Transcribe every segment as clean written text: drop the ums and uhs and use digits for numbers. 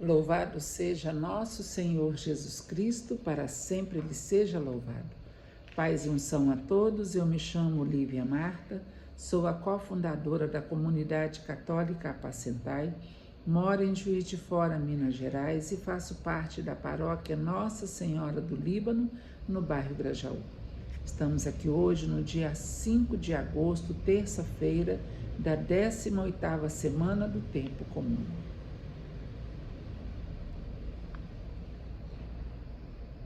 Louvado seja nosso Senhor Jesus Cristo, para sempre Ele seja louvado. Paz e unção a todos, eu me chamo Lívia Marta, sou a cofundadora da Comunidade Católica Apacentai, moro em Juiz de Fora, Minas Gerais, e faço parte da paróquia Nossa Senhora do Líbano, no bairro Grajaú. Estamos aqui hoje no dia 5 de agosto, terça-feira, da 18ª semana do Tempo Comum.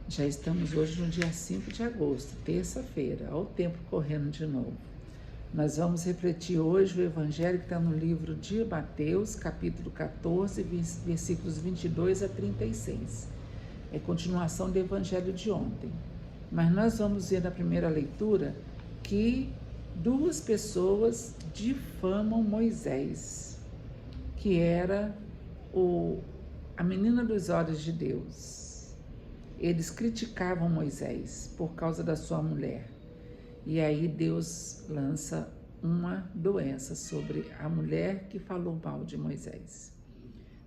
Já estamos hoje no dia 5 de agosto, terça-feira, olha o tempo correndo de novo. Nós vamos refletir hoje o Evangelho que está no livro de Mateus, capítulo 14, versículos 22 a 36. É continuação do Evangelho de ontem. Mas nós vamos ver na primeira leitura que duas pessoas difamam Moisés, que era a menina dos olhos de Deus. Eles criticavam Moisés por causa da sua mulher. E aí Deus lança uma doença sobre a mulher que falou mal de Moisés.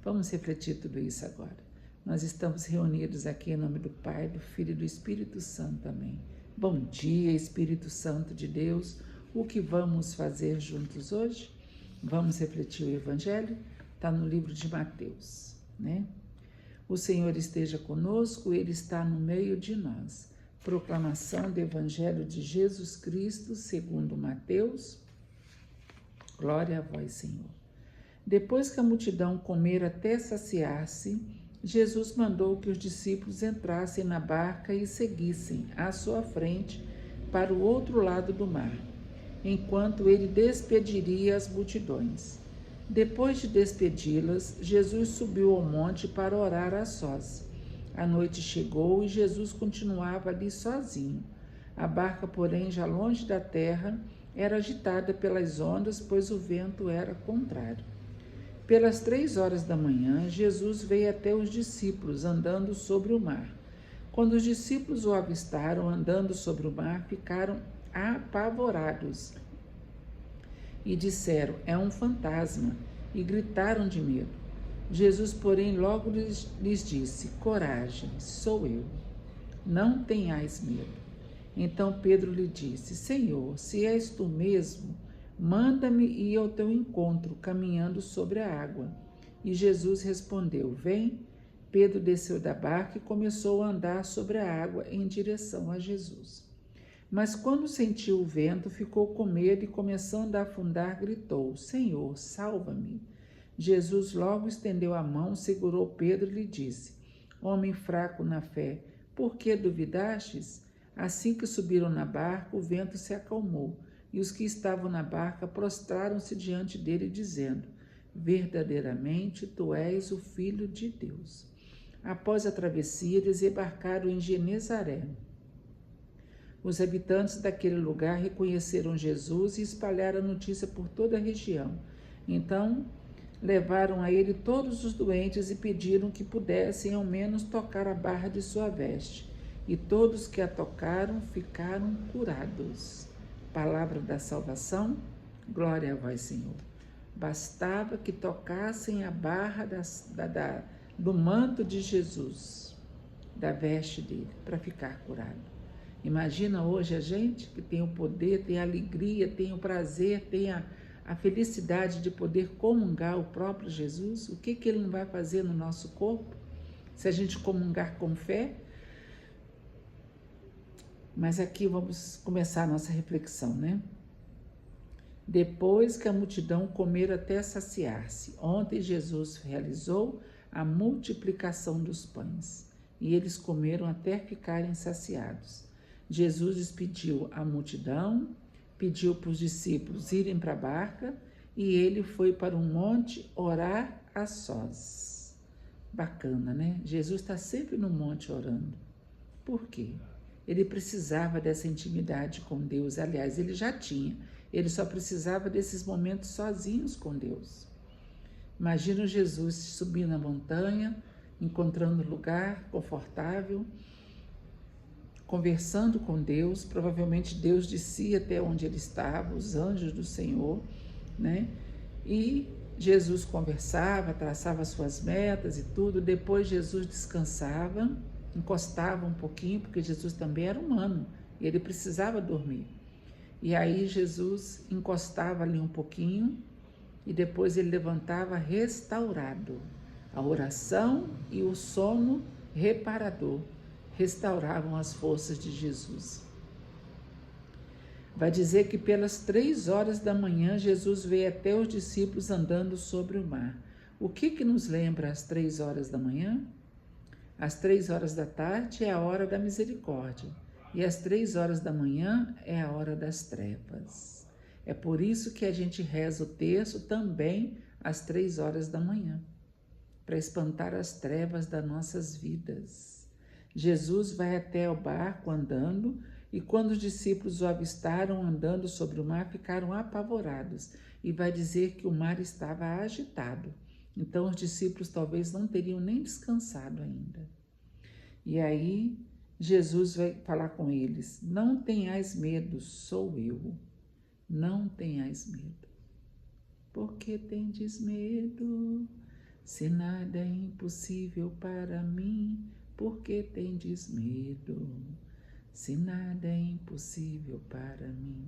Vamos refletir tudo isso agora. Nós estamos reunidos aqui em nome do Pai, do Filho e do Espírito Santo. Amém. Bom dia, Espírito Santo de Deus. O que vamos fazer juntos hoje? Vamos refletir o Evangelho? Está no livro de Mateus, né? O Senhor esteja conosco, Ele está no meio de nós. Proclamação do Evangelho de Jesus Cristo, segundo Mateus. Glória a vós, Senhor. Depois que a multidão comera até saciar-se, Jesus mandou que os discípulos entrassem na barca e seguissem à sua frente para o outro lado do mar, enquanto ele despediria as multidões. Depois de despedi-las, Jesus subiu ao monte para orar a sós. A noite chegou e Jesus continuava ali sozinho. A barca, porém, já longe da terra, era agitada pelas ondas, pois o vento era contrário. Pelas 3 horas da manhã, Jesus veio até os discípulos, andando sobre o mar. Quando os discípulos o avistaram andando sobre o mar, ficaram apavorados e disseram: é um fantasma, e gritaram de medo. Jesus, porém, logo lhes disse: coragem, sou eu, não tenhais medo. Então Pedro lhe disse: Senhor, se és tu mesmo, manda-me ir ao teu encontro, caminhando sobre a água. E Jesus respondeu: vem. Pedro desceu da barca e começou a andar sobre a água em direção a Jesus. Mas quando sentiu o vento, ficou com medo e, começando a afundar, gritou: Senhor, salva-me. Jesus logo estendeu a mão, segurou Pedro e lhe disse: homem fraco na fé, por que duvidastes? Assim que subiram na barca, o vento se acalmou, e os que estavam na barca prostraram-se diante dele, dizendo: verdadeiramente tu és o Filho de Deus. Após a travessia, eles embarcaram em Genezaré. Os habitantes daquele lugar reconheceram Jesus e espalharam a notícia por toda a região. Então, levaram a ele todos os doentes e pediram que pudessem ao menos tocar a barra de sua veste. E todos que a tocaram ficaram curados. Palavra da salvação, glória a vós, Senhor. Bastava que tocassem a barra do manto de Jesus, da veste dele, para ficar curado. Imagina hoje a gente que tem o poder, tem a alegria, tem o prazer, tem a felicidade de poder comungar o próprio Jesus. O que ele não vai fazer no nosso corpo, se a gente comungar com fé? Mas aqui vamos começar a nossa reflexão, né? Depois que a multidão comer até saciar-se, ontem Jesus realizou a multiplicação dos pães, e eles comeram até ficarem saciados. Jesus despediu a multidão, pediu para os discípulos irem para a barca e ele foi para um monte orar a sós. Bacana, né? Jesus está sempre no monte orando. Por quê? Ele precisava dessa intimidade com Deus. Aliás, ele já tinha. Ele só precisava desses momentos sozinhos com Deus. Imagina Jesus subir na montanha, encontrando um lugar confortável, conversando com Deus. Provavelmente Deus descia até onde ele estava, os anjos do Senhor, né? E Jesus conversava, traçava suas metas e tudo. Depois Jesus descansava, encostava um pouquinho, porque Jesus também era humano e ele precisava dormir. E aí Jesus encostava ali um pouquinho e depois ele levantava restaurado. A oração e o sono reparador restauravam as forças de Jesus. Vai dizer que pelas 3 horas da manhã, Jesus veio até os discípulos andando sobre o mar. O que nos lembra às 3 horas da manhã? Às 3 horas da tarde é a hora da misericórdia. E às 3 horas da manhã é a hora das trevas. É por isso que a gente reza o terço também às 3 horas da manhã, para espantar as trevas das nossas vidas. Jesus vai até o barco andando, e quando os discípulos o avistaram andando sobre o mar, ficaram apavorados. E vai dizer que o mar estava agitado. Então os discípulos talvez não teriam nem descansado ainda. E aí Jesus vai falar com eles: não tenhais medo, sou eu. Não tenhais medo. Por que tendes medo? Se nada é impossível para mim, por que tendes medo? Se nada é impossível para mim.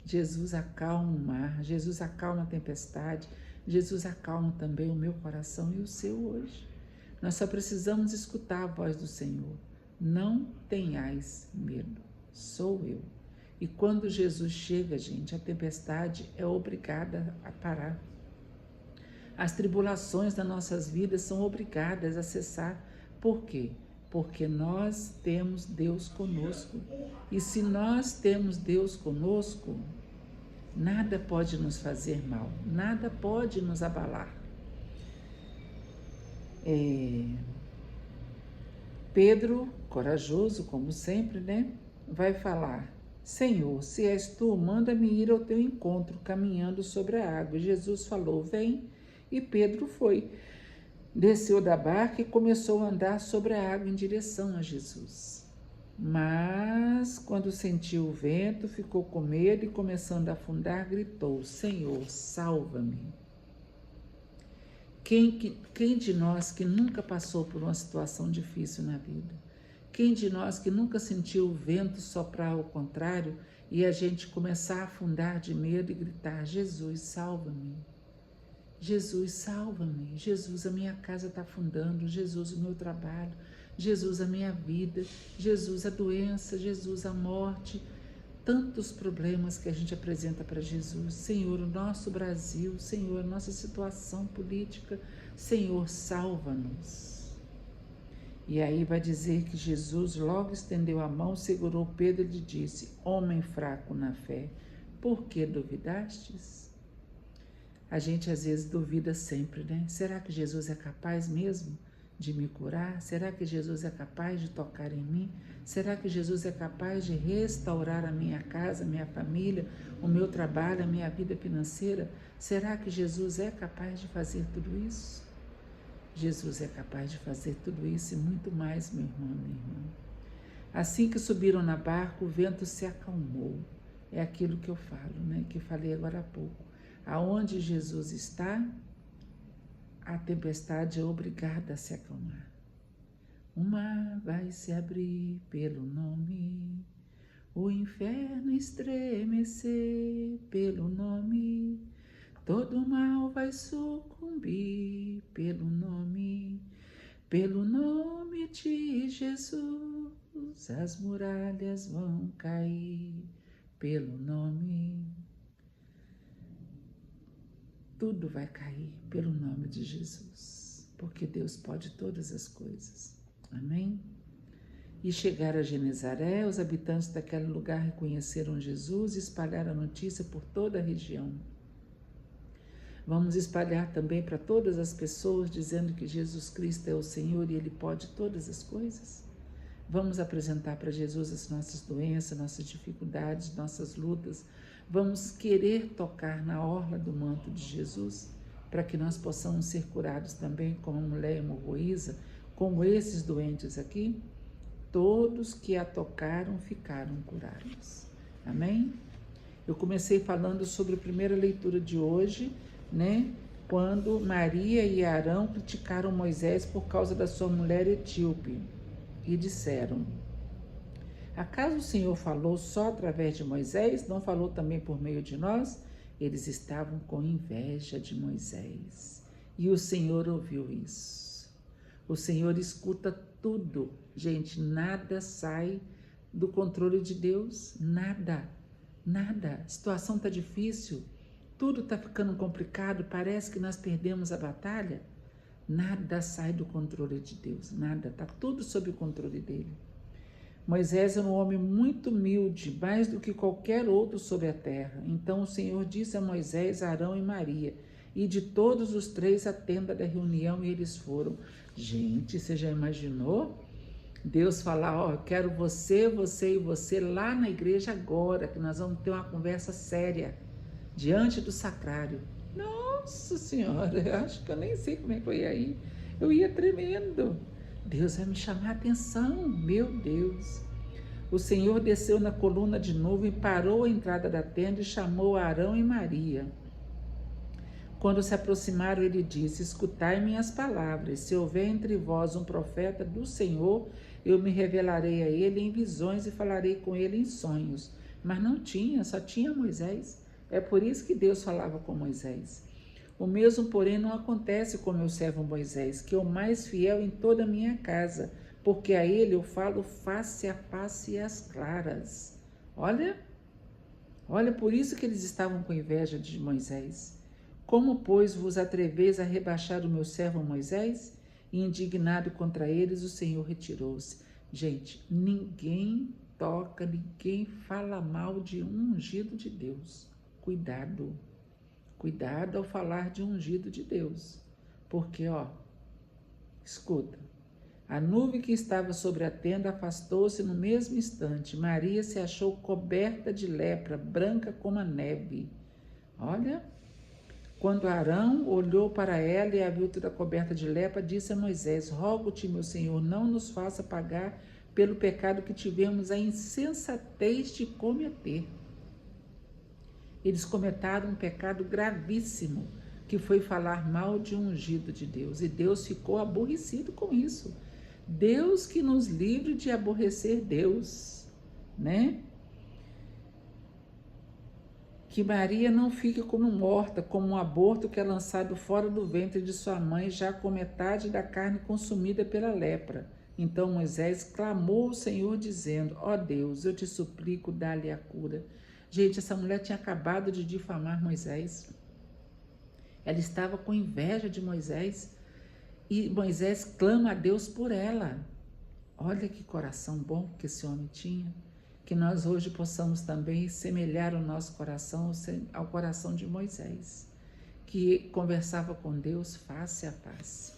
Jesus acalma o mar, Jesus acalma a tempestade, Jesus acalma também o meu coração e o seu hoje. Nós só precisamos escutar a voz do Senhor. Não tenhais medo, sou eu. E quando Jesus chega, gente, a tempestade é obrigada a parar. As tribulações das nossas vidas são obrigadas a cessar. Por quê? Porque nós temos Deus conosco. E se nós temos Deus conosco, nada pode nos fazer mal, nada pode nos abalar. Pedro, corajoso como sempre, né? Vai falar: Senhor, se és tu, manda-me ir ao teu encontro, caminhando sobre a água. E Jesus falou: vem. E Pedro foi. Desceu da barca e começou a andar sobre a água em direção a Jesus. Mas, quando sentiu o vento, ficou com medo e, começando a afundar, gritou: Senhor, salva-me. Quem de nós que nunca passou por uma situação difícil na vida? Quem de nós que nunca sentiu o vento soprar ao contrário e a gente começar a afundar de medo e gritar: Jesus, salva-me. Jesus, salva-me. Jesus, a minha casa está afundando. Jesus, o meu trabalho. Jesus, a minha vida. Jesus, a doença. Jesus, a morte. Tantos problemas que a gente apresenta para Jesus. Senhor, o nosso Brasil. Senhor, a nossa situação política. Senhor, salva-nos. E aí vai dizer que Jesus logo estendeu a mão, segurou Pedro e lhe disse: homem fraco na fé, por que duvidastes? A gente às vezes duvida sempre, né? Será que Jesus é capaz mesmo de me curar? Será que Jesus é capaz de tocar em mim? Será que Jesus é capaz de restaurar a minha casa, a minha família, o meu trabalho, a minha vida financeira? Será que Jesus é capaz de fazer tudo isso? Jesus é capaz de fazer tudo isso e muito mais, meu irmão, minha irmã. Assim que subiram na barca, o vento se acalmou. É aquilo que eu falo, né? Que falei agora há pouco. Aonde Jesus está, a tempestade é obrigada a se acalmar. O mar vai se abrir pelo nome, o inferno estremecer pelo nome, todo mal vai sucumbir pelo nome de Jesus, as muralhas vão cair pelo nome. Tudo vai cair pelo nome de Jesus, porque Deus pode todas as coisas. Amém? E chegaram a Genezaré, os habitantes daquele lugar reconheceram Jesus e espalharam a notícia por toda a região. Vamos espalhar também para todas as pessoas, dizendo que Jesus Cristo é o Senhor e Ele pode todas as coisas? Vamos apresentar para Jesus as nossas doenças, nossas dificuldades, nossas lutas. Vamos querer tocar na orla do manto de Jesus, para que nós possamos ser curados também, como a mulher hemorroísa, como esses doentes aqui. Todos que a tocaram ficaram curados. Amém? Eu comecei falando sobre a primeira leitura de hoje, né? quando Maria e Arão criticaram Moisés por causa da sua mulher etíope e disseram: acaso o Senhor falou só através de Moisés? Não falou também por meio de nós? Eles estavam com inveja de Moisés. E o Senhor ouviu isso. O Senhor escuta tudo. Gente, nada sai do controle de Deus. Nada. Nada. A situação está difícil. Tudo está ficando complicado. Parece que nós perdemos a batalha. Nada sai do controle de Deus. Nada. Está tudo sob o controle dele. Moisés era um homem muito humilde, mais do que qualquer outro sobre a terra. Então o Senhor disse a Moisés, Arão e Maria: e de todos os três a tenda da reunião, e eles foram. Gente, você já imaginou? Deus falar: ó, eu quero você, você e você lá na igreja agora, que nós vamos ter uma conversa séria, diante do sacrário. Nossa Senhora, eu acho que eu nem sei como é que eu ia ir. Eu ia tremendo. Deus vai me chamar a atenção, meu Deus. O Senhor desceu na coluna de nuvem, parou à entrada da tenda e chamou Arão e Maria. Quando se aproximaram, ele disse: escutai minhas palavras. Se houver entre vós um profeta do Senhor, eu me revelarei a ele em visões e falarei com ele em sonhos. Mas não tinha, só tinha Moisés. É por isso que Deus falava com Moisés. O mesmo, porém, não acontece com meu servo Moisés, que é o mais fiel em toda a minha casa, porque a ele eu falo face a face e às claras. Olha, por isso que eles estavam com inveja de Moisés. Como, pois, vos atreveis a rebaixar o meu servo Moisés? E indignado contra eles, o Senhor retirou-se. Gente, ninguém toca, ninguém fala mal de um ungido de Deus. Cuidado. Cuidado ao falar de ungido de Deus, porque, ó, escuta, a nuvem que estava sobre a tenda afastou-se no mesmo instante. Maria se achou coberta de lepra, branca como a neve. Olha, quando Arão olhou para ela e a viu toda coberta de lepra, disse a Moisés: rogo-te, meu Senhor, não nos faça pagar pelo pecado que tivemos a insensatez de cometer. Eles cometeram um pecado gravíssimo, que foi falar mal de um ungido de Deus. E Deus ficou aborrecido com isso. Deus que nos livre de aborrecer Deus, né? Que Maria não fique como morta, como um aborto que é lançado fora do ventre de sua mãe, já com metade da carne consumida pela lepra. Então Moisés clamou ao Senhor, dizendo: ó Deus, eu te suplico, dá-lhe a cura. Gente, essa mulher tinha acabado de difamar Moisés. Ela estava com inveja de Moisés. E Moisés clama a Deus por ela. Olha que coração bom que esse homem tinha. Que nós hoje possamos também semelhar o nosso coração ao coração de Moisés, que conversava com Deus face a face.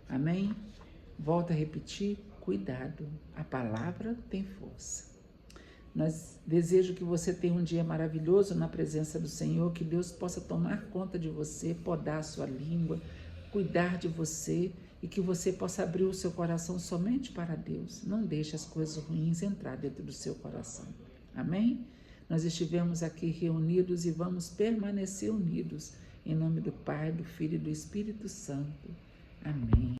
Amém? Volto a repetir, cuidado. A palavra tem força. Nós desejo que você tenha um dia maravilhoso na presença do Senhor, que Deus possa tomar conta de você, podar a sua língua, cuidar de você e que você possa abrir o seu coração somente para Deus. Não deixe as coisas ruins entrar dentro do seu coração. Amém? Nós estivemos aqui reunidos e vamos permanecer unidos em nome do Pai, do Filho e do Espírito Santo. Amém.